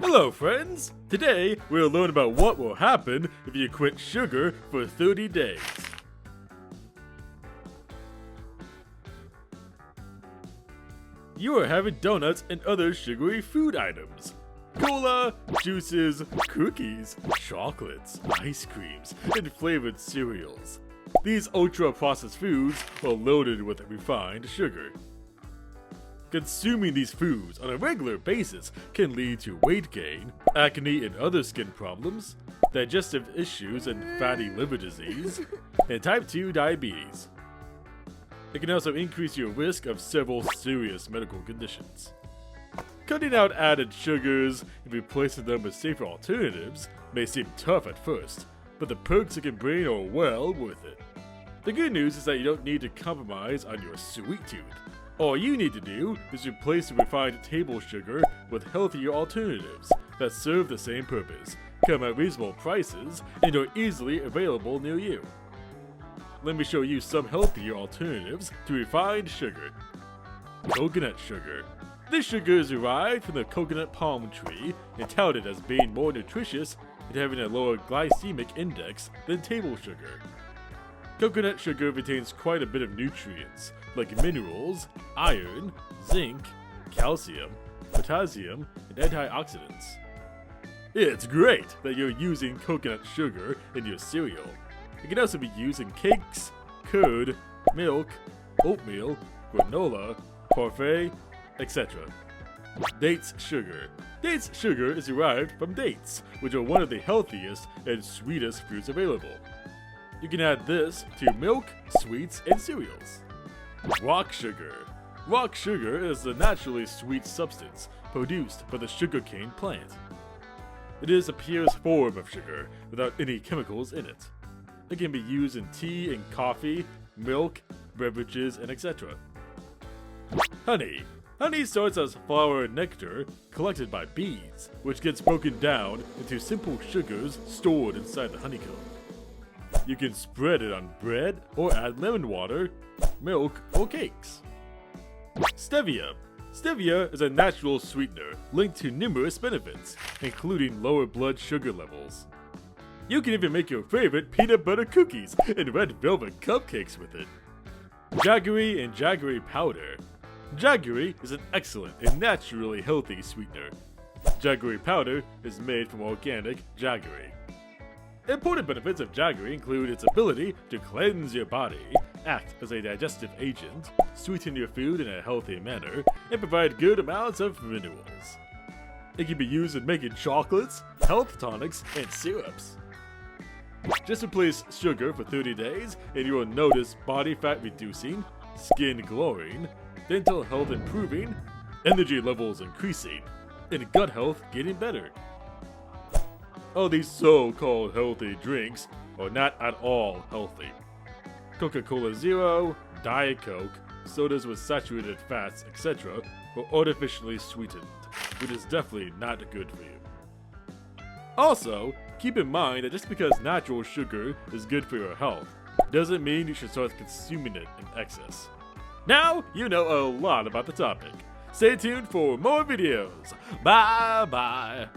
Hello friends! Today we'll learn about what will happen if you quit sugar for 30 days. You are having donuts and other sugary food items. Cola, juices, cookies, chocolates, ice creams, and flavored cereals. These ultra-processed foods are loaded with refined sugar. Consuming these foods on a regular basis can lead to weight gain, acne and other skin problems, digestive issues and fatty liver disease, and type 2 diabetes. It can also increase your risk of several serious medical conditions. Cutting out added sugars and replacing them with safer alternatives may seem tough at first, but the perks it can bring are well worth it. The good news is that you don't need to compromise on your sweet tooth. All you need to do is replace the refined table sugar with healthier alternatives that serve the same purpose, come at reasonable prices, and are easily available near you. Let me show you some healthier alternatives to refined sugar. Coconut sugar. This sugar is derived from the coconut palm tree and touted as being more nutritious and having a lower glycemic index than table sugar. Coconut sugar contains quite a bit of nutrients, like minerals, iron, zinc, calcium, potassium, and antioxidants. It's great that you're using coconut sugar in your cereal. It can also be used in cakes, curd, milk, oatmeal, granola, parfait, etc. Dates sugar. Dates sugar is derived from dates, which are one of the healthiest and sweetest fruits available. You can add this to milk, sweets, and cereals. Rock sugar. Rock sugar is a naturally sweet substance produced by the sugarcane plant. It is a purest form of sugar without any chemicals in it. It can be used in tea and coffee, milk, beverages, and etc. Honey. Honey starts as flower nectar collected by bees, which gets broken down into simple sugars stored inside the honeycomb. You can spread it on bread or add lemon water, milk, or cakes. Stevia. Stevia is a natural sweetener linked to numerous benefits, including lower blood sugar levels. You can even make your favorite peanut butter cookies and red velvet cupcakes with it. Jaggery and jaggery powder. Jaggery is an excellent and naturally healthy sweetener. Jaggery powder is made from organic jaggery. Important benefits of jaggery include its ability to cleanse your body, act as a digestive agent, sweeten your food in a healthy manner, and provide good amounts of minerals. It can be used in making chocolates, health tonics, and syrups. Just replace sugar for 30 days and you will notice body fat reducing, skin glowing, dental health improving, energy levels increasing, and gut health getting better. All these so-called healthy drinks are not at all healthy. Coca-Cola Zero, Diet Coke, sodas with saturated fats, etc. are artificially sweetened, which is definitely not good for you. Also, keep in mind that just because natural sugar is good for your health, doesn't mean you should start consuming it in excess. Now you know a lot about the topic. Stay tuned for more videos. Bye bye.